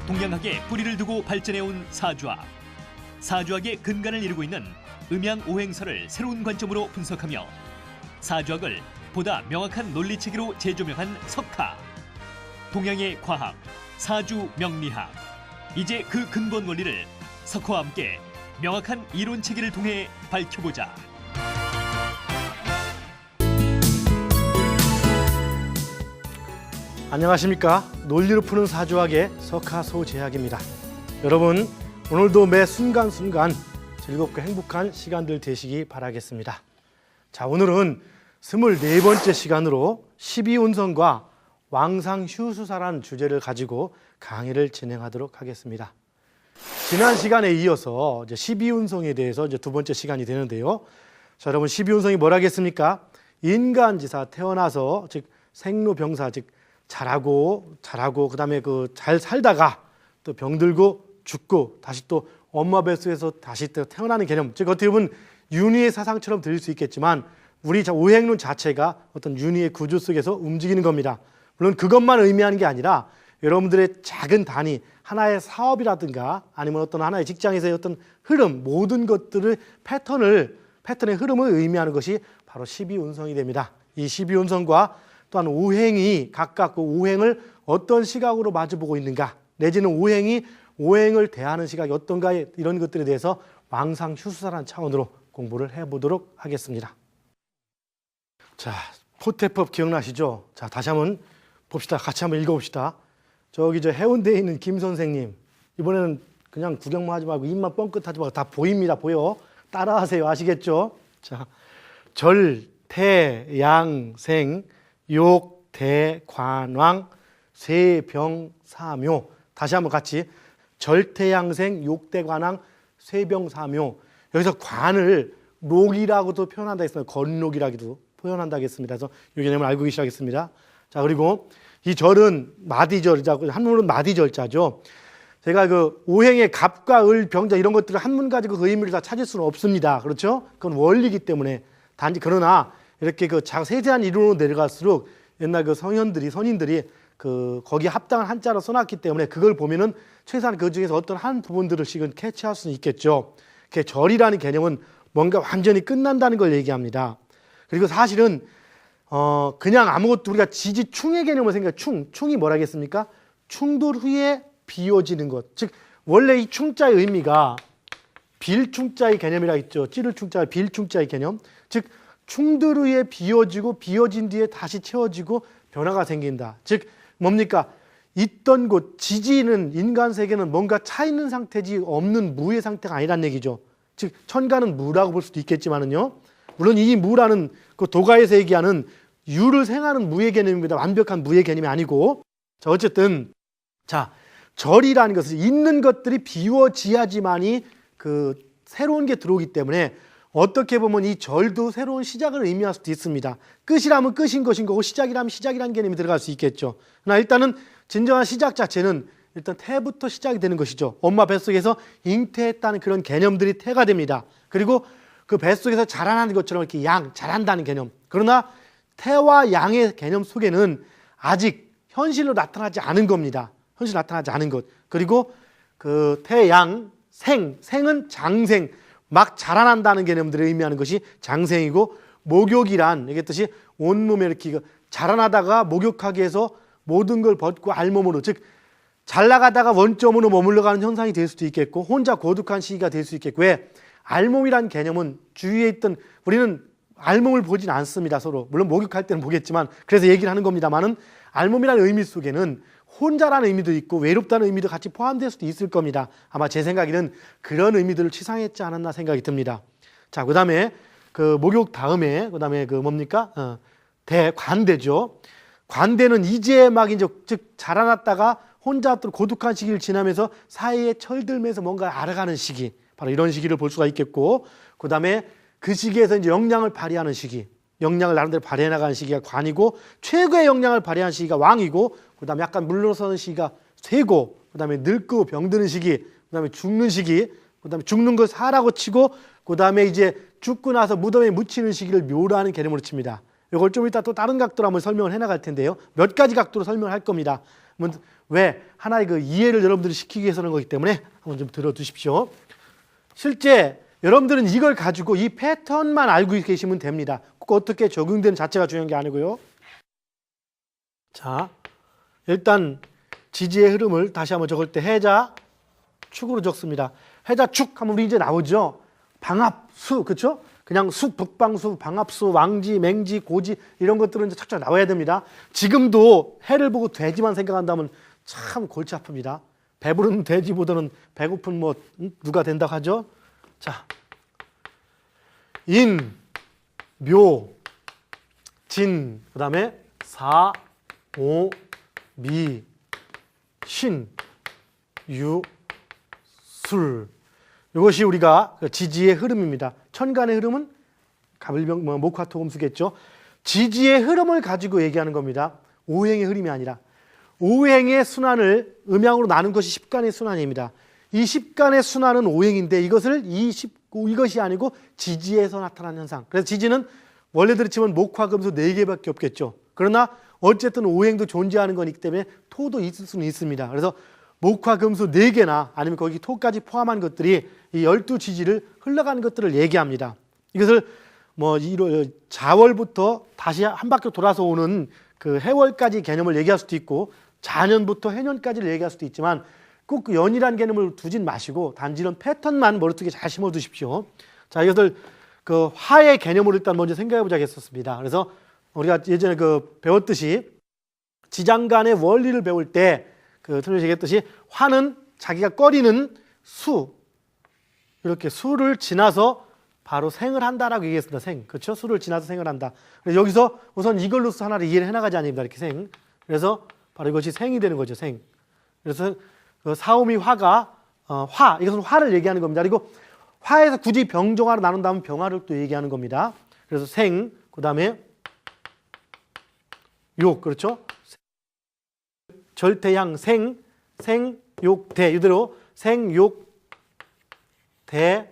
동양학에 뿌리를 두고 발전해온 사주학. 사주학의 근간을 이루고 있는 음양오행설을 새로운 관점으로 분석하며 사주학을 보다 명확한 논리체계로 재조명한 석화. 동양의 과학, 사주 명리학. 이제 그 근본 원리를 석화와 함께 명확한 이론체계를 통해 밝혀보자. 안녕하십니까. 논리로 푸는 사주학의 석하소재학입니다. 여러분, 오늘도 매 순간순간 즐겁고 행복한 시간들 되시기 바라겠습니다. 자, 오늘은 24번째 시간으로 12운성과 왕상휴수사라는 주제를 가지고 강의를 진행하도록 하겠습니다. 지난 시간에 이어서 이제 12운성에 대해서 이제 두 번째 시간이 되는데요. 자, 여러분, 12운성이 뭐라겠습니까? 인간지사, 태어나서 즉 생로병사, 즉 잘하고 그다음에 잘 살다가 또 병들고 죽고 다시 또 엄마 뱃속에서 다시 또 태어나는 개념, 즉 어떻게 보면 윤희의 사상처럼 들릴 수 있겠지만 우리 오행론 자체가 어떤 윤희의 구조 속에서 움직이는 겁니다. 물론 그것만 의미하는 게 아니라 여러분들의 작은 단위, 하나의 사업이라든가 아니면 어떤 하나의 직장에서의 어떤 흐름, 모든 것들의 패턴의 흐름을 의미하는 것이 바로 12운성이 됩니다. 이 12운성과 또한 오행이 각각 그 오행을 어떤 시각으로 마주보고 있는가, 내지는 오행을 대하는 시각이 어떤가, 이런 것들에 대해서 왕상휴수사라는 차원으로 공부를 해보도록 하겠습니다. 자, 포태법 기억나시죠? 자, 다시 한번 봅시다. 같이 한번 읽어봅시다. 저기 저 해운대에 있는 김 선생님, 이번에는 그냥 구경만 하지 말고 입만 뻥끗하지 말고 다 보입니다. 보여. 따라하세요. 아시겠죠? 자, 절태양생 욕대관왕 쇠병사묘. 다시 한번 같이. 절태양생 욕대관왕 쇠병사묘. 여기서 관을 록이라고도 표현한다 했습니다. 건록이라고도 표현한다 했습니다. 그래서 이 개념을 알고 계시겠습니다. 자, 그리고 이 절은 마디절이자고, 한문은 마디절자죠. 제가 그 오행의 갑과 을, 병자 이런 것들을 한문 가지고 그 의미를 다 찾을 수는 없습니다. 그렇죠? 그건 원리이기 때문에. 단지 그러나 이렇게 그 세세한 이론으로 내려갈수록 옛날 그 선인들이 거기에 합당한 한자로 써놨기 때문에 그걸 보면은 최소한 그 중에서 어떤 한 부분들을 지금 캐치할 수는 있겠죠. 절이라는 개념은 뭔가 완전히 끝난다는 걸 얘기합니다. 그리고 사실은 그냥 아무것도 우리가 지지충의 개념을 생각해. 충이 뭐라겠습니까? 충돌 후에 비워지는 것. 즉 원래 이 충자의 의미가 빌충자의 개념이라 있죠. 찌를 충자, 빌충자의 개념. 즉 충돌 후에 비워지고 비워진 뒤에 다시 채워지고 변화가 생긴다. 즉 뭡니까? 있던 곳, 지지는 인간 세계는 뭔가 차 있는 상태지 없는 무의 상태가 아니란 얘기죠. 즉 천가는 무라고 볼 수도 있겠지만은요. 물론 이 무라는 그 도가에서 얘기하는 유를 생하는 무의 개념입니다. 완벽한 무의 개념이 아니고. 자, 어쨌든 자, 절이라는 것은 있는 것들이 비워져야지만이 그 새로운 게 들어오기 때문에 어떻게 보면 이 절도 새로운 시작을 의미할 수도 있습니다. 끝이라면 끝인 것인 거고 시작이라면 시작이라는 개념이 들어갈 수 있겠죠. 그러나 일단은 진정한 시작 자체는 일단 태부터 시작이 되는 것이죠. 엄마 뱃속에서 잉태했다는 그런 개념들이 태가 됩니다. 그리고 그 뱃속에서 자라나는 것처럼 이렇게 자란다는 개념. 그러나 태와 양의 개념 속에는 아직 현실로 나타나지 않은 겁니다. 현실로 나타나지 않은 것. 그리고 그 태양, 생은 장생, 막 자라난다는 개념들을 의미하는 것이 장생이고, 목욕이란 얘기했듯이 온몸에 이렇게 자라나다가 목욕하게 해서 모든 걸 벗고 알몸으로, 즉 잘 나가다가 원점으로 머물러가는 현상이 될 수도 있겠고 혼자 고독한 시기가 될 수 있겠고. 왜? 알몸이란 개념은 주위에 있던, 우리는 알몸을 보진 않습니다. 서로. 물론 목욕할 때는 보겠지만, 그래서 얘기를 하는 겁니다만은 알몸이라는 의미 속에는 혼자라는 의미도 있고 외롭다는 의미도 같이 포함될 수도 있을 겁니다. 아마 제 생각에는 그런 의미들을 치상했지 않았나 생각이 듭니다. 자, 그 다음에 그 목욕 다음에 그 다음에 그 뭡니까? 대관대죠. 관대는 이제 막 이제 즉 자라났다가 혼자 또 고독한 시기를 지나면서 사이에 철들면서 뭔가 알아가는 시기, 바로 이런 시기를 볼 수가 있겠고, 그 다음에 그 시기에서 이제 역량을 발휘하는 시기, 역량을 나름대로 발휘해 나가는 시기가 관이고, 최고의 역량을 발휘하는 시기가 왕이고, 그 다음에 약간 물러서는 시기가 쇠고, 그 다음에 늙고 병드는 시기, 그 다음에 죽는 시기, 그 다음에 죽는 걸 사라고 치고, 그 다음에 이제 죽고 나서 무덤에 묻히는 시기를 묘라는 개념으로 칩니다. 이걸 좀 이따 또 다른 각도로 한번 설명을 해나갈 텐데요. 몇 가지 각도로 설명을 할 겁니다. 왜? 하나의 그 이해를 여러분들이 시키기 위해서 하는 거기 때문에 한번 좀 들어두십시오. 실제 여러분들은 이걸 가지고 이 패턴만 알고 계시면 됩니다. 꼭 어떻게 적용되는 자체가 중요한 게 아니고요. 자, 일단 지지의 흐름을 다시 한번 적을 때 해자, 축으로 적습니다. 해자, 축 하면 우리 이제 나오죠. 방합수, 그렇죠? 그냥 수, 북방수, 방합수, 왕지, 맹지, 고지 이런 것들은 이제 착착 나와야 됩니다. 지금도 해를 보고 돼지만 생각한다면 참 골치 아픕니다. 배부른 돼지보다는 배고픈 뭐 누가 된다고 하죠? 자, 인, 묘, 진, 그 다음에 사, 오, 미, 신, 유, 술. 이것이 우리가 지지의 흐름입니다. 천간의 흐름은 가불병, 목화토금수겠죠. 지지의 흐름을 가지고 얘기하는 겁니다. 오행의 흐름이 아니라. 오행의 순환을 음양으로 나눈 것이 십간의 순환입니다. 이 십간의 순환은 오행인데 이것이 아니고 지지에서 나타나는 현상. 그래서 지지는 원래대로 치면 목화금수 4개밖에 없겠죠. 그러나 어쨌든 오행도 존재하는 거기 때문에 토도 있을 수는 있습니다. 그래서 목화금수 4개나 아니면 거기 토까지 포함한 것들이 이 12지지를 흘러가는 것들을 얘기합니다. 이것을 뭐 자월부터 다시 한 바퀴 돌아서 오는 그 해월까지 개념을 얘기할 수도 있고 자년부터 해년까지를 얘기할 수도 있지만 꼭 그 연이라는 개념을 두진 마시고 단지 이런 패턴만 머릿속에 잘 심어 두십시오. 자, 이것을 그 화의 개념으로 일단 먼저 생각해 보자겠습니다. 그래서 우리가 예전에 그 배웠듯이 지장간의 원리를 배울 때 그 설명을 얘기했듯이 화는 자기가 꺼리는 수, 이렇게 수를 지나서 바로 생을 한다라고 얘기했습니다. 생, 그렇죠? 수를 지나서 생을 한다. 그래서 여기서 우선 이걸로서 하나를 이해를 해나가지 않습니다. 이렇게 생. 그래서 바로 이것이 생이 되는 거죠. 생. 그래서 그 사오미 화가 화, 이것은 화를 얘기하는 겁니다. 그리고 화에서 굳이 병종화로 나눈다면 병화를 또 얘기하는 겁니다. 그래서 생, 그 다음에 욕, 그렇죠? 절대양 생, 욕, 대. 이대로 생, 욕, 대,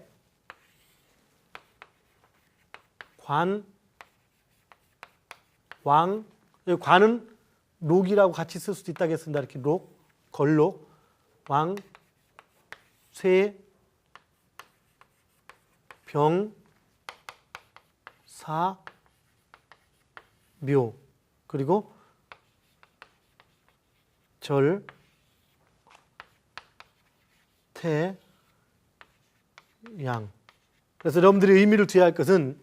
관, 왕. 관은 록이라고 같이 쓸 수도 있다겠습니다. 이렇게 록, 걸록, 왕, 쇠, 병, 사, 묘. 그리고 절, 태, 양. 그래서 여러분들이 의미를 두어야 할 것은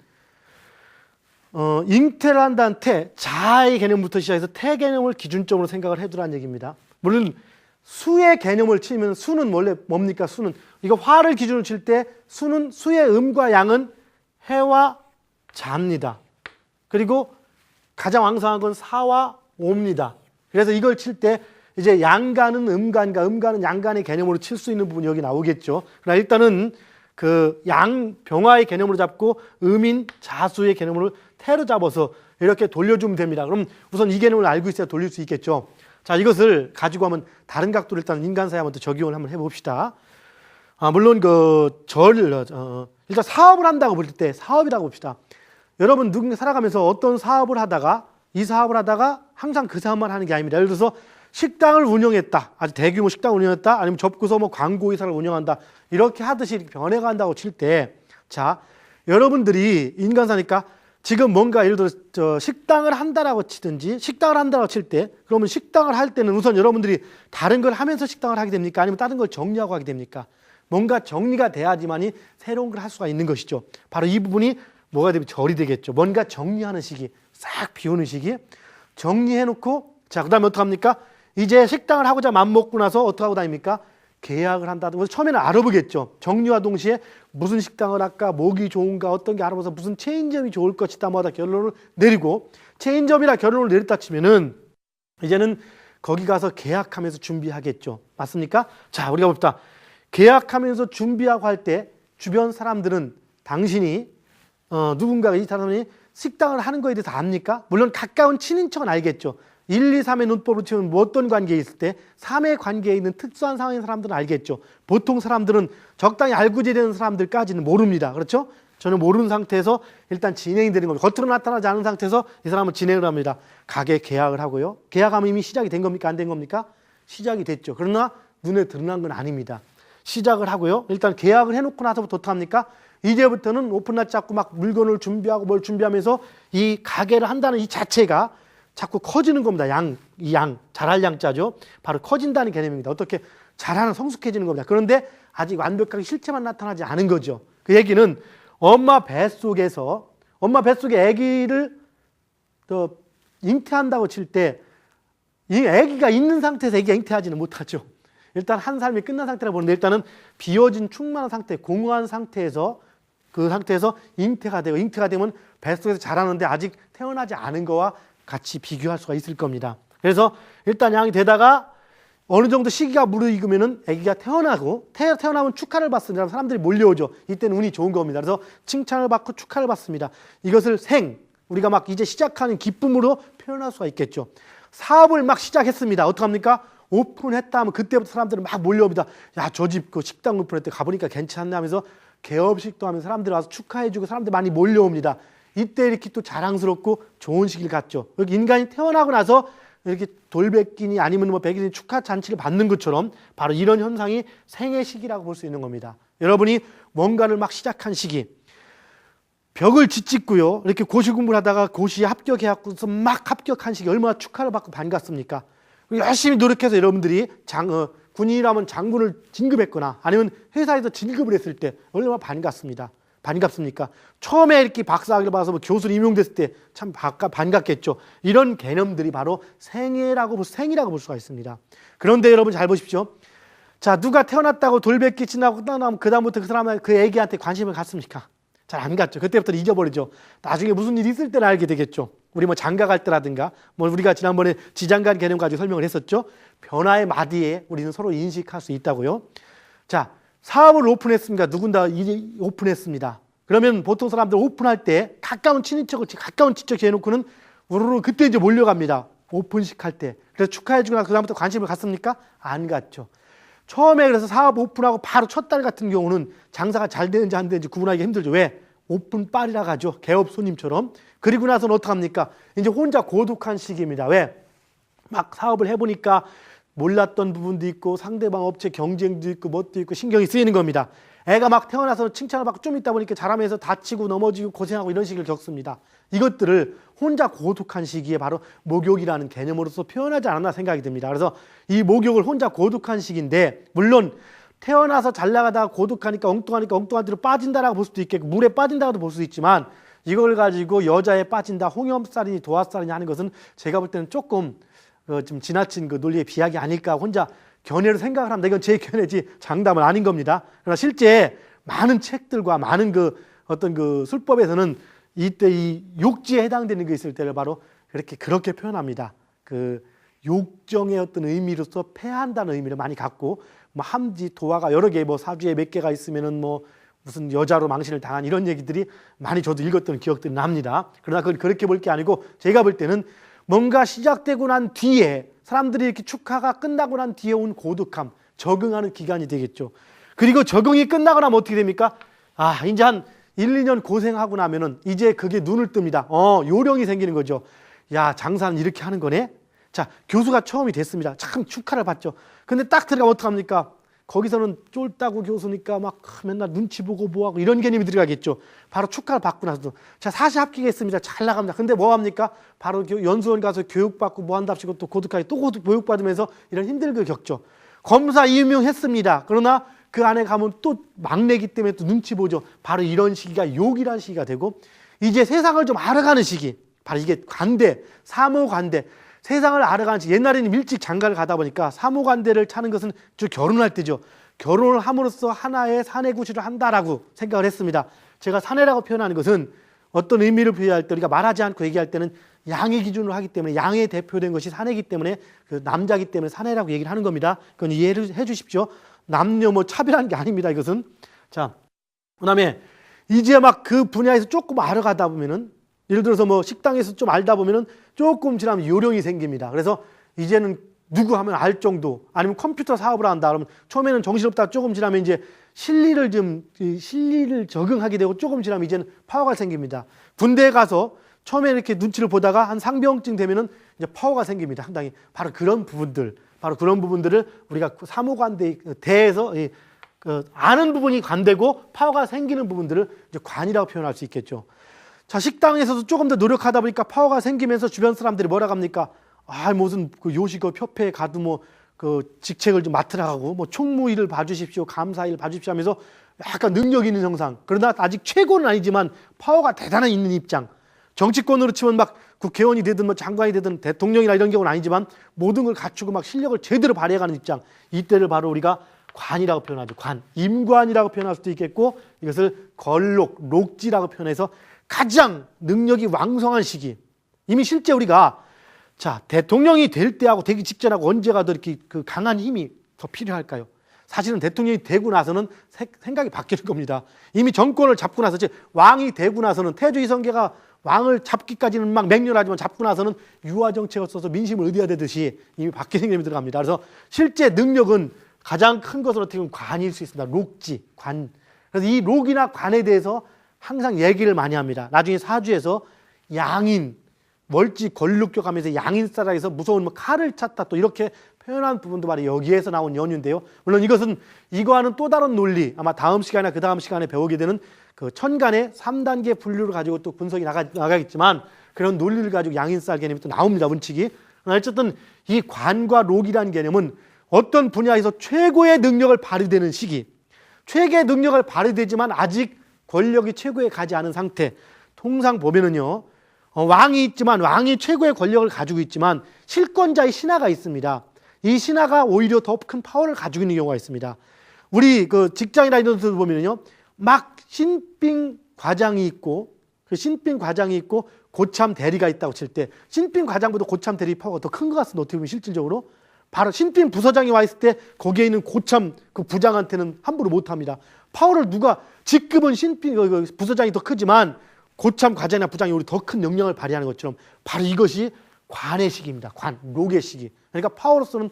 잉태를 한다는 태, 자의 개념부터 시작해서 태 개념을 기준점으로 생각을 해두라는 얘기입니다. 물론 수의 개념을 치면 수는 원래 뭡니까? 수는 이거 화를 기준으로 칠 때 수는 수의 음과 양은 해와 자입니다. 그리고 가장 왕성한 건 사와 오입니다. 그래서 이걸 칠 때 이제 양간은 음간과 음간은 양간의 개념으로 칠 수 있는 부분이 여기 나오겠죠. 그러나 일단은 그 양병화의 개념으로 잡고 음인 자수의 개념으로 태로 잡아서 이렇게 돌려주면 됩니다. 그럼 우선 이 개념을 알고 있어야 돌릴 수 있겠죠. 자, 이것을 가지고 한번 다른 각도로 일단 인간사에 한번 적용을 한번 해봅시다. 물론 일단 사업을 한다고 볼 때 사업이라고 봅시다. 여러분 누군가 살아가면서 어떤 사업을 하다가 이 사업을 하다가 항상 그 사업만 하는 게 아닙니다. 예를 들어서 식당을 운영했다. 아주 대규모 식당을 운영했다. 아니면 접고서 뭐 광고 회사를 운영한다. 이렇게 하듯이 이렇게 변해간다고 칠 때, 자, 여러분들이 인간사니까 지금 뭔가 예를 들어 식당을 한다라고 치든지 식당을 한다라고 칠 때, 그러면 식당을 할 때는 우선 여러분들이 다른 걸 하면서 식당을 하게 됩니까? 아니면 다른 걸 정리하고 하게 됩니까? 뭔가 정리가 돼야지만이 새로운 걸 할 수가 있는 것이죠. 바로 이 부분이 뭐가 되면 절이 되겠죠. 뭔가 정리하는 시기, 싹 비우는 시기, 정리해놓고, 자, 그 다음에 어떡합니까? 이제 식당을 하고자 맘먹고 나서 어떻게 하고 다닙니까? 계약을 한다든가. 처음에는 알아보겠죠. 정리와 동시에 무슨 식당을 할까, 뭐기 좋은가, 어떤 게 알아봐서 무슨 체인점이 좋을 것이다 뭐다 결론을 내리고, 체인점이라 결론을 내렸다 치면은 이제는 거기 가서 계약하면서 준비하겠죠. 맞습니까? 자, 우리가 봅시다. 계약하면서 준비하고 할 때 주변 사람들은 당신이 누군가가 이 사람이 식당을 하는 거에 대해서 압니까? 물론 가까운 친인척은 알겠죠. 1, 2, 3의 눈법으로 치면 뭐 어떤 관계에 있을 때 3의 관계에 있는 특수한 상황의 사람들은 알겠죠. 보통 사람들은 적당히 알고 지내는 사람들까지는 모릅니다. 그렇죠? 전혀 모르는 상태에서 일단 진행이 되는 겁니다. 겉으로 나타나지 않은 상태에서 이 사람은 진행을 합니다. 가게 계약을 하고요. 계약하면 이미 시작이 된 겁니까? 안 된 겁니까? 시작이 됐죠. 그러나 눈에 드러난 건 아닙니다. 시작을 하고요. 일단 계약을 해놓고 나서부터 어떻게 합니까? 이제부터는 오픈날 잡고 막 물건을 준비하고 뭘 준비하면서 이 가게를 한다는 이 자체가 자꾸 커지는 겁니다. 잘할 양자죠. 바로 커진다는 개념입니다. 어떻게 잘하는 성숙해지는 겁니다. 그런데 아직 완벽하게 실체만 나타나지 않은 거죠. 그 얘기는 엄마 뱃속에 아기를 잉태한다고 칠 때 이 아기가 있는 상태에서 아기가 잉태하지는 못하죠. 일단 한 삶이 끝난 상태라고 보는데 일단은 비워진 충만한 상태, 공허한 상태에서 그 상태에서 잉태가 되면 뱃속에서 자라는데 아직 태어나지 않은 거와 같이 비교할 수가 있을 겁니다. 그래서 일단 양이 되다가 어느 정도 시기가 무르익으면은 아기가 태어나면 축하를 받습니다. 사람들이 몰려오죠. 이때는 운이 좋은 겁니다. 그래서 칭찬을 받고 축하를 받습니다. 이것을 우리가 막 이제 시작하는 기쁨으로 표현할 수가 있겠죠. 사업을 막 시작했습니다. 어떡합니까? 오픈했다 하면 그때부터 사람들은 막 몰려옵니다. 야, 저 집 그 식당 오픈했대. 가보니까 괜찮네 하면서 개업식도 하면 사람들이 와서 축하해주고 사람들이 많이 몰려옵니다. 이때 이렇게 또 자랑스럽고 좋은 시기를 갖죠. 여기 인간이 태어나고 나서 이렇게 돌베끼니 아니면 뭐 백일이 축하 잔치를 받는 것처럼 바로 이런 현상이 생애 시기라고 볼 수 있는 겁니다. 여러분이 뭔가를 막 시작한 시기, 벽을 짓고요. 이렇게 고시 공부를 하다가 고시에 합격해갖고서 막 합격한 시기 얼마나 축하를 받고 반갑습니까? 열심히 노력해서 여러분들이 군인이라면 장군을 진급했거나 아니면 회사에서 진급을 했을 때 얼마나 반갑습니까? 처음에 이렇게 박사학위를 받아서 뭐 교수로 임용됐을 때 참 반갑겠죠. 이런 개념들이 바로 생이라고 볼 수가 있습니다. 그런데 여러분 잘 보십시오. 자, 누가 태어났다고 돌베끼 지나고 끝나면 그다음부터 그 사람은 그 애기한테 관심을 갖습니까? 잘 안 갖죠. 그때부터 잊어버리죠. 나중에 무슨 일이 있을 때는 알게 되겠죠. 우리 뭐 장가 갈 때라든가 뭐 우리가 지난번에 지장간 개념 가지고 설명을 했었죠. 변화의 마디에 우리는 서로 인식할 수 있다고요. 자, 사업을 오픈했습니다. 누군가 이제 오픈했습니다. 그러면 보통 사람들 오픈할 때 가까운 친인척 해놓고는 우르르 그때 이제 몰려갑니다. 오픈식 할 때. 그래서 축하해주고 나서 그다음부터 관심을 갖습니까? 안 갖죠. 처음에 그래서 사업 오픈하고 바로 첫 달 같은 경우는 장사가 잘 되는지 안 되는지 구분하기 힘들죠. 왜? 오픈빨이라 하죠. 개업 손님처럼. 그리고 나서는 어떡합니까? 이제 혼자 고독한 시기입니다. 왜? 막 사업을 해보니까 몰랐던 부분도 있고 상대방 업체 경쟁도 있고 뭣도 있고 신경이 쓰이는 겁니다. 애가 막 태어나서 칭찬을 받고 좀 있다 보니까 자라면서 다치고 넘어지고 고생하고 이런 시기를 겪습니다. 이것들을 혼자 고독한 시기에 바로 목욕이라는 개념으로서 표현하지 않았나 생각이 듭니다. 그래서 이 목욕을 혼자 고독한 시기인데 물론 태어나서 잘 나가다가 고독하니까 엉뚱한 데로 빠진다라고 볼 수도 있겠고 물에 빠진다고도 볼 수 있지만 이걸 가지고 여자에 빠진다, 홍염살이니 도화살이니 하는 것은 제가 볼 때는 조금 좀 지나친 그 논리의 비약이 아닐까 혼자 견해로 생각을 합니다. 이건 제 견해지 장담은 아닌 겁니다. 그러나 실제 많은 책들과 많은 그 어떤 그 술법에서는 이때 이 욕지에 해당되는 게 있을 때를 바로 그렇게 표현합니다. 그 욕정의 어떤 의미로서 패한다는 의미를 많이 갖고 뭐 함지, 도화가 여러 개 뭐 사주에 몇 개가 있으면은 뭐 무슨 여자로 망신을 당한 이런 얘기들이 많이 저도 읽었던 기억들이 납니다. 그러나 그걸 그렇게 볼 게 아니고 제가 볼 때는 뭔가 시작되고 난 뒤에 사람들이 이렇게 축하가 끝나고 난 뒤에 온 고독함, 적응하는 기간이 되겠죠. 그리고 적응이 끝나고 나면 어떻게 됩니까? 이제 한 1, 2년 고생하고 나면은 이제 그게 눈을 뜹니다. 요령이 생기는 거죠. 야, 장사는 이렇게 하는 거네? 자, 교수가 처음이 됐습니다. 참 축하를 받죠. 근데 딱 들어가면 어떡합니까? 거기서는 쫄다고 교수니까 막 맨날 눈치 보고 뭐하고 이런 개념이 들어가겠죠. 바로 축하를 받고 나서 자, 사시 합격했습니다. 잘 나갑니다. 근데 뭐 합니까? 바로 연수원 가서 교육받고 뭐 한답시고 또 고독하게 또 교육받으면서 이런 힘들게 겪죠. 검사 임용했습니다. 그러나 그 안에 가면 또 막내기 때문에 또 눈치 보죠. 바로 이런 시기가 욕이라는 시기가 되고 이제 세상을 좀 알아가는 시기. 바로 이게 사모관대. 세상을 알아가는 시기. 옛날에는 일찍 장가를 가다 보니까 사모관대를 차는 것은 저 결혼할 때죠. 결혼을 함으로써 하나의 사내구실을 한다라고 생각을 했습니다. 제가 사내라고 표현하는 것은 어떤 의미를 부여할 때 우리가 말하지 않고 얘기할 때는 양의 기준으로 하기 때문에 양의 대표된 것이 사내이기 때문에 그 남자이기 때문에 사내라고 얘기를 하는 겁니다. 그건 이해를 해 주십시오. 남녀 뭐 차별하는 게 아닙니다. 이것은. 자, 그다음에 이제 막 그 분야에서 조금 알아가다 보면은 예를 들어서 뭐 식당에서 좀 알다 보면은 조금 지나면 요령이 생깁니다. 그래서 이제는 누구 하면 알 정도 아니면 컴퓨터 사업을 한다 그러면 처음에는 정신없다가 조금 지나면 이제 실리를 적응하게 되고 조금 지나면 이제는 파워가 생깁니다. 군대에 가서 처음에 이렇게 눈치를 보다가 한 상병쯤 되면은 이제 파워가 생깁니다. 상당히 바로 그런 부분들을 우리가 사무관대에서 아는 부분이 관되고 파워가 생기는 부분들을 이제 관이라고 표현할 수 있겠죠. 자, 식당에서도 조금 더 노력하다 보니까 파워가 생기면서 주변 사람들이 뭐라 합니까? 무슨 그 요식업 협회에 가도 뭐 그 직책을 좀 맡으라고 뭐 총무일을 봐주십시오, 감사일 봐주십시오 하면서 약간 능력 있는 형상. 그러나 아직 최고는 아니지만 파워가 대단히 있는 입장. 정치권으로 치면 막 국회의원이 되든 뭐 장관이 되든 대통령이나 이런 경우는 아니지만 모든 걸 갖추고 막 실력을 제대로 발휘해가는 입장. 이때를 바로 우리가 관이라고 표현하죠. 관. 임관이라고 표현할 수도 있겠고 이것을 록지라고 표현해서 가장 능력이 왕성한 시기. 이미 실제 우리가 대통령이 될 때하고 되기 직전하고 언제가 더 이렇게 그 강한 힘이 더 필요할까요? 사실은 대통령이 되고 나서는 생각이 바뀌는 겁니다. 이미 정권을 잡고 나서 왕이 되고 나서는 태조 이성계가 왕을 잡기까지는 막 맹렬하지만 잡고 나서는 유화 정책을 써서 민심을 의대하듯이 이미 바뀌는 게 들어갑니다. 그래서 실제 능력은 가장 큰 것으로 어떻게 보면 관일 수 있습니다. 록지, 관. 그래서 이 록이나 관에 대해서 항상 얘기를 많이 합니다. 나중에 사주에서 양인, 멀지 걸룩교 가면서 양인사라해서 무서운 뭐 칼을 찼다 또 이렇게 표현한 부분도 바로 여기에서 나온 연유인데요. 물론 이것은 이거와는 또 다른 논리, 아마 다음 시간이나 그 다음 시간에 배우게 되는 그 천간의 3단계 분류를 가지고 또 분석이 나가겠지만 그런 논리를 가지고 양인살 개념이 또 나옵니다. 원칙이. 어쨌든 이 관과 록이라는 개념은 어떤 분야에서 최고의 능력을 발휘되는 시기, 최고의 능력을 발휘되지만 아직 권력이 최고에 가지 않은 상태. 통상 보면은요, 왕이 있지만 왕이 최고의 권력을 가지고 있지만 실권자의 신하가 있습니다. 이 신하가 오히려 더 큰 파워를 가지고 있는 경우가 있습니다. 우리 그 직장이나 이런 데서 보면요, 막 신빙 과장이 있고 고참 대리가 있다고 칠 때 신빙 과장보다 고참 대리 파워가 더 큰 것 같습니다. 어떻게 보면 실질적으로 바로 신빙 부서장이 와 있을 때 거기에 있는 고참 그 부장한테는 함부로 못합니다. 파워를 누가 직급은 신빙 부서장이 더 크지만 고참 과장이나 부장이 우리 더 큰 역량을 발휘하는 것처럼 바로 이것이 관의 시기입니다. 관, 록의 시기. 그러니까 파워로서는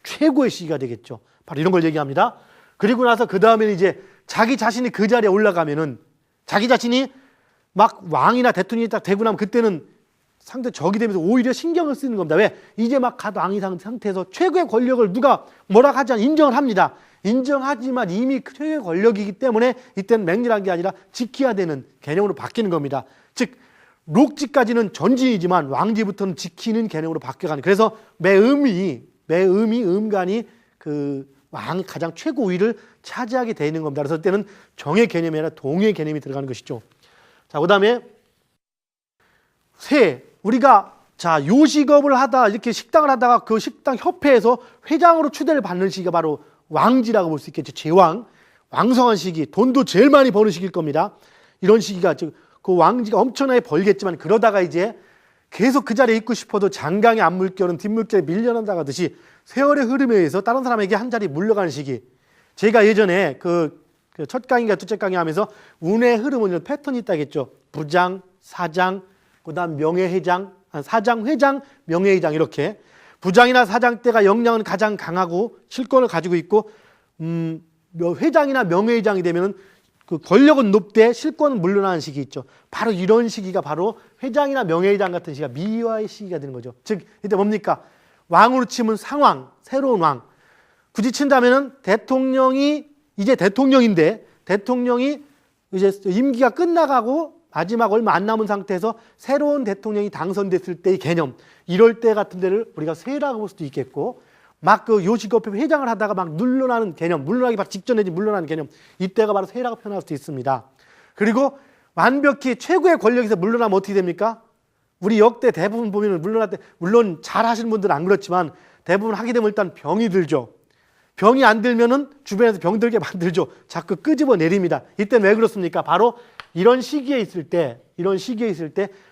최고의 시기가 되겠죠. 바로 이런 걸 얘기합니다. 그리고 나서 그 다음에는 이제 자기 자신이 그 자리에 올라가면은 자기 자신이 막 왕이나 대통령이 딱 되고 나면 그때는 상대 적이 되면서 오히려 신경을 쓰는 겁니다. 왜? 이제 막 갓 왕이 상태에서 최고의 권력을 누가 뭐라 하지 않아 인정을 합니다. 인정하지만 이미 최고의 권력이기 때문에 이때는 맹렬한 게 아니라 지켜야 되는 개념으로 바뀌는 겁니다. 즉 록지까지는 전진이지만 왕지부터는 지키는 개념으로 바뀌어가는. 그래서 음간이 그 왕이 가장 최고 우위를 차지하게 되는 겁니다. 그래서 그때는 정의 개념이 아니라 동의 개념이 들어가는 것이죠. 자, 그다음에 우리가 요식업을 하다 이렇게 식당을 하다가 그 식당 협회에서 회장으로 추대를 받는 시기가 바로 왕지라고 볼 수 있겠죠. 제왕, 왕성한 시기, 돈도 제일 많이 버는 시기일 겁니다. 이런 시기가 그 왕지가 엄청나게 벌겠지만 그러다가 이제 계속 그 자리에 있고 싶어도 장강의 앞물결은 뒷물결에 밀려난다고 하듯이 세월의 흐름에 의해서 다른 사람에게 한 자리 물러가는 시기. 제가 예전에 그 첫 강의가 둘째 강의 하면서 운의 흐름은 이런 패턴이 있다겠죠. 부장, 사장, 그다음 명예회장, 사장, 회장, 명예회장 이렇게. 부장이나 사장 때가 역량은 가장 강하고 실권을 가지고 있고 회장이나 명예회장이 되면은 그 권력은 높되 실권은 물러나는 시기 있죠. 바로 이런 시기가 바로 회장이나 명예회장 같은 시기가 미화의 시기가 되는 거죠. 즉 이때 뭡니까? 왕으로 치면 상왕, 새로운 왕. 굳이 친다면은 대통령이 이제 대통령인데 대통령이 이제 임기가 끝나가고 마지막 얼마 안 남은 상태에서 새로운 대통령이 당선됐을 때의 개념, 이럴 때 같은 데를 우리가 세라고 볼 수도 있겠고, 막 그 요식업회 회장을 하다가 막 물러나는 개념, 물러나기 바로 직전에 물러나는 개념, 이때가 바로 세라고 표현할 수도 있습니다. 그리고 완벽히 최고의 권력에서 물러나면 어떻게 됩니까? 우리 역대 대부분 보면 물러날 때, 물론 잘 하시는 분들은 안 그렇지만 대부분 하게 되면 일단 병이 들죠. 병이 안 들면은 주변에서 병들게 만들죠. 자꾸 끄집어 내립니다. 이때는 왜 그렇습니까? 바로 이런 시기에 있을 때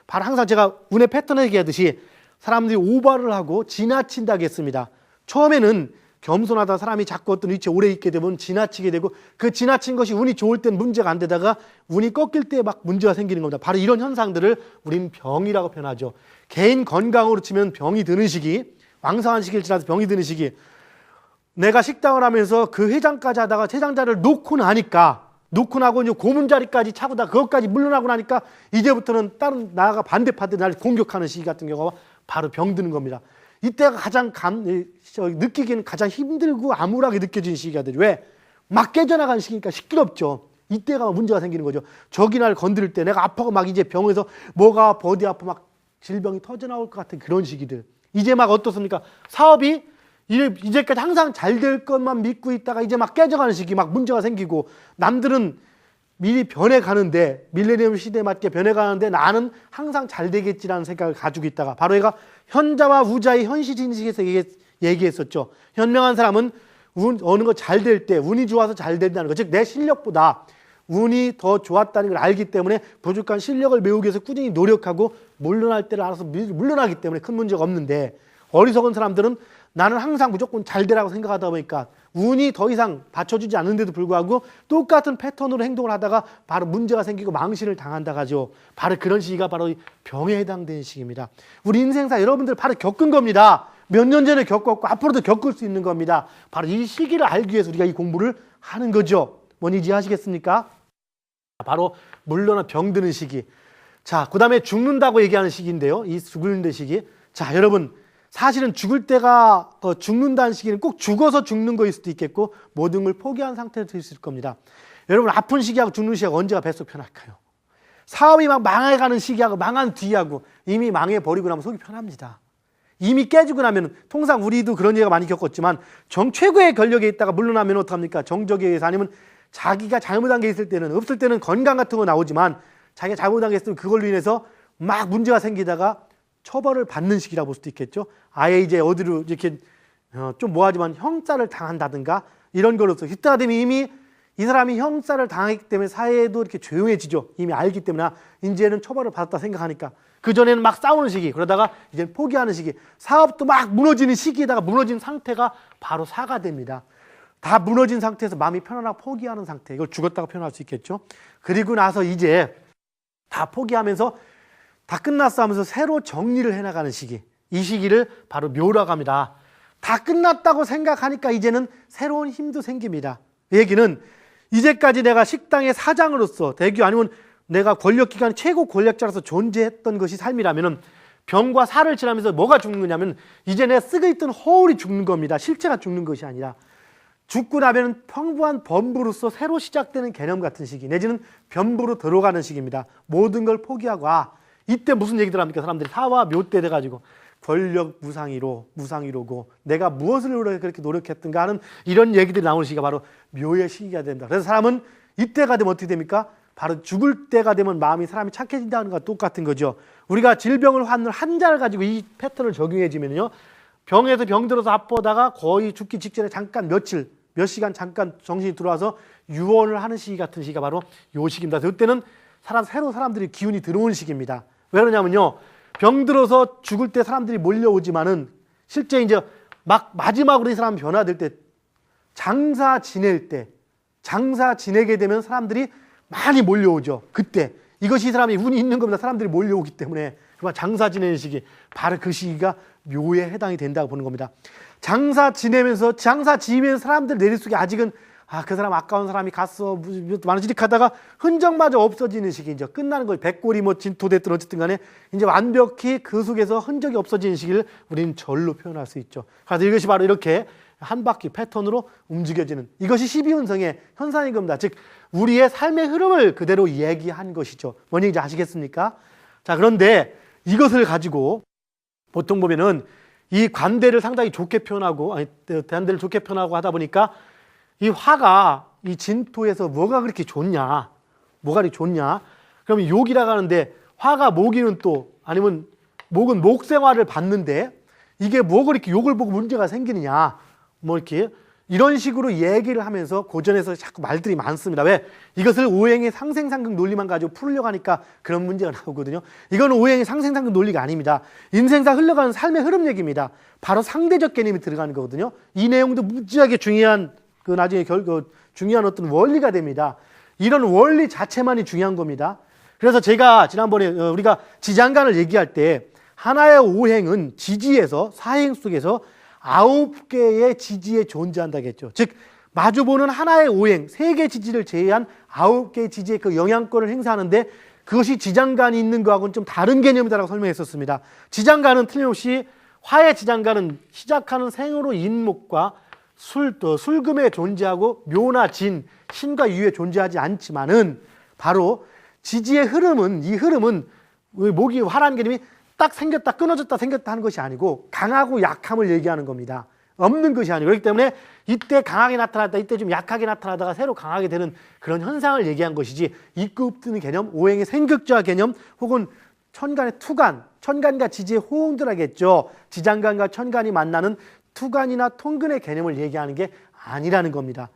바로 항상 제가 운의 패턴을 얘기하듯이 사람들이 오버를 하고 지나친다고 했습니다. 처음에는 겸손하다 사람이 자꾸 어떤 위치에 오래 있게 되면 지나치게 되고, 그 지나친 것이 운이 좋을 땐 문제가 안 되다가 운이 꺾일 때 막 문제가 생기는 겁니다. 바로 이런 현상들을 우리는 병이라고 표현하죠. 개인 건강으로 치면 병이 드는 시기, 왕성한 시기를 지나서 병이 드는 시기. 내가 식당을 하면서 그 회장까지 하다가 회장자를 놓고 나고 이제 고문 자리까지 차고다 그것까지 물러나고 나니까 이제부터는 다른 나아가 반대파들이 나를 공격하는 시기 같은 경우가 바로 병드는 겁니다. 이때가 가장 느끼기에는 가장 힘들고 암울하게 느껴지는 시기가 되죠. 왜? 막 깨져나가는 시기니까 시끄럽죠. 이때가 문제가 생기는 거죠. 적이 날 건드릴 때 내가 아파고 막 이제 병에서 뭐가 아파 어디 아파 막 질병이 터져나올 것 같은 그런 시기들. 이제 막 어떻습니까? 사업이 이제까지 항상 잘 될 것만 믿고 있다가 이제 막 깨져가는 시기, 막 문제가 생기고 남들은 미리 변해가는데 밀레니엄 시대에 맞게 변해가는데 나는 항상 잘 되겠지라는 생각을 가지고 있다가 바로 얘가 현자와 우자의 현시진식에서 얘기했었죠. 현명한 사람은 어느 거 잘 될 때 운이 좋아서 잘 된다는 거, 즉 내 실력보다 운이 더 좋았다는 걸 알기 때문에 부족한 실력을 메우기 위해서 꾸준히 노력하고 물러날 때를 알아서 물러나기 때문에 큰 문제가 없는데, 어리석은 사람들은 나는 항상 무조건 잘 되라고 생각하다 보니까 운이 더 이상 받쳐주지 않는데도 불구하고 똑같은 패턴으로 행동을 하다가 바로 문제가 생기고 망신을 당한다 하죠. 바로 그런 시기가 바로 병에 해당되는 시기입니다. 우리 인생사 여러분들 바로 겪은 겁니다. 몇 년 전에 겪었고 앞으로도 겪을 수 있는 겁니다. 바로 이 시기를 알기 위해서 우리가 이 공부를 하는 거죠. 뭔지 이해하시겠습니까? 바로 물러나 병드는 시기. 자, 그 다음에 죽는다고 얘기하는 시기인데요. 이 죽는 시기. 자, 여러분 사실은 죽을 때가 죽는다는 시기는 꼭 죽어서 죽는 거일 수도 있겠고 모든 걸 포기한 상태로 될 수 있을 겁니다. 여러분 아픈 시기하고 죽는 시기가 언제가 뱃속 편할까요? 사업이 막 망해가는 시기하고 망한 뒤하고 이미 망해버리고 나면 속이 편합니다. 이미 깨지고 나면 통상 우리도 그런 얘기가 많이 겪었지만 최고의 권력에 있다가 물러나면 어떡합니까? 정적에 의해서 아니면 자기가 잘못한 게 있을 때는 없을 때는 건강 같은 거 나오지만 자기가 잘못한 게 있으면 그걸로 인해서 막 문제가 생기다가 처벌을 받는 시기라고 볼 수도 있겠죠. 아예 이제 어디로 이렇게 좀 뭐하지만 형사를 당한다든가 이런 거로서 이때가 되면 이미 이 사람이 형사를 당했기 때문에 사회도 이렇게 조용해지죠. 이미 알기 때문에 이제는 처벌을 받았다 생각하니까. 그전에는 막 싸우는 시기, 그러다가 이제 포기하는 시기, 사업도 막 무너지는 시기에다가 무너진 상태가 바로 사가 됩니다. 다 무너진 상태에서 마음이 편안하고 포기하는 상태, 이걸 죽었다고 표현할 수 있겠죠. 그리고 나서 이제 다 포기하면서 다 끝났어 하면서 새로 정리를 해나가는 시기, 이 시기를 바로 묘라고 합니다. 다 끝났다고 생각하니까 이제는 새로운 힘도 생깁니다. 이 얘기는 이제까지 내가 식당의 사장으로서 대규 아니면 내가 권력기관 최고 권력자로서 존재했던 것이 삶이라면 병과 살을 지나면서 뭐가 죽는 거냐면 이제 내가 쓰고 있던 허울이 죽는 겁니다. 실체가 죽는 것이 아니라 죽고 나면 평범한 범부로서 새로 시작되는 개념 같은 시기 내지는 변부로 들어가는 시기입니다. 모든 걸 포기하고 이때 무슨 얘기들 합니까? 사람들이 사와 묘때 돼가지고 권력 무상이로고 내가 무엇을 위해 그렇게 노력했던가 하는 이런 얘기들이 나오는 시기가 바로 묘의 시기가 됩니다. 그래서 사람은 이때가 되면 어떻게 됩니까? 바로 죽을 때가 되면 사람이 착해진다는 것과 똑같은 거죠. 우리가 질병을 환는 환자를 가지고 이 패턴을 적용해주면요, 병에서 병들어서 아프다가 거의 죽기 직전에 잠깐 몇 시간 잠깐 정신이 들어와서 유언을 하는 시기 같은 시기가 바로 요 시기입니다. 그때는 새로 사람들이 기운이 들어오는 시기입니다. 왜 그러냐면요, 병들어서 죽을 때 사람들이 몰려오지만은 실제 이제 막 마지막으로 이 사람 변화될 때 장사 지내게 되면 사람들이 많이 몰려오죠. 그때 이것이 사람이 운이 있는 겁니다. 사람들이 몰려오기 때문에 장사 지내는 시기, 바로 그 시기가 묘에 해당이 된다고 보는 겁니다. 장사 지내면서 사람들 내리 속에 아직은 그 사람 아까운 사람이 갔어 만지릭하다가 흔적마저 없어지는 시기, 이제 끝나는 거예요. 백골이 진토됐든 어쨌든 간에 이제 완벽히 그 속에서 흔적이 없어지는 시기를 우리는 절로 표현할 수 있죠. 그래서 이것이 바로 이렇게 한 바퀴 패턴으로 움직여지는 이것이 12운성의 현상인 겁니다. 즉 우리의 삶의 흐름을 그대로 얘기한 것이죠. 뭔지 이제 아시겠습니까? 자, 그런데 이것을 가지고 보통 보면은 이 관대를 상당히 좋게 표현하고 대한대를 좋게 표현하고 하다 보니까 이 화가 이 진토에서 뭐가 그렇게 좋냐? 그러면 욕이라고 하는데 화가 모기는 또 아니면 목은 목생화를 받는데 이게 뭐가 그렇게 욕을 보고 문제가 생기느냐? 이렇게 이런 식으로 얘기를 하면서 고전에서 자꾸 말들이 많습니다. 왜? 이것을 오행의 상생상극 논리만 가지고 풀려고 하니까 그런 문제가 나오거든요. 이거는 오행의 상생상극 논리가 아닙니다. 인생사 흘러가는 삶의 흐름 얘기입니다. 바로 상대적 개념이 들어가는 거거든요. 이 내용도 무지하게 중요한 나중에 중요한 어떤 원리가 됩니다. 이런 원리 자체만이 중요한 겁니다. 그래서 제가 지난번에 우리가 지장간을 얘기할 때 하나의 오행은 지지에서 사행 속에서 9개의 지지에 존재한다겠죠. 즉 마주보는 하나의 오행, 3개 지지를 제외한 9개의 지지의 그 영향권을 행사하는데 그것이 지장간이 있는 거하고는 좀 다른 개념이다라고 설명했었습니다. 지장간은 틀림없이 화의 지장간은 시작하는 생으로 인목과 술금에 존재하고 묘나 진, 신과 유에 존재하지 않지만은 바로 지지의 흐름은 이 흐름은 목이 화라는 개념이 딱 생겼다 끊어졌다 생겼다 하는 것이 아니고 강하고 약함을 얘기하는 겁니다. 없는 것이 아니고 그렇기 때문에 이때 강하게 나타났다 이때 좀 약하게 나타나다가 새로 강하게 되는 그런 현상을 얘기한 것이지 입구엎드는 개념, 오행의 생극좌 개념 혹은 천간의 투간, 천간과 지지의 호응들 하겠죠. 지장간과 천간이 만나는 투간이나 통근의 개념을 얘기하는 게 아니라는 겁니다.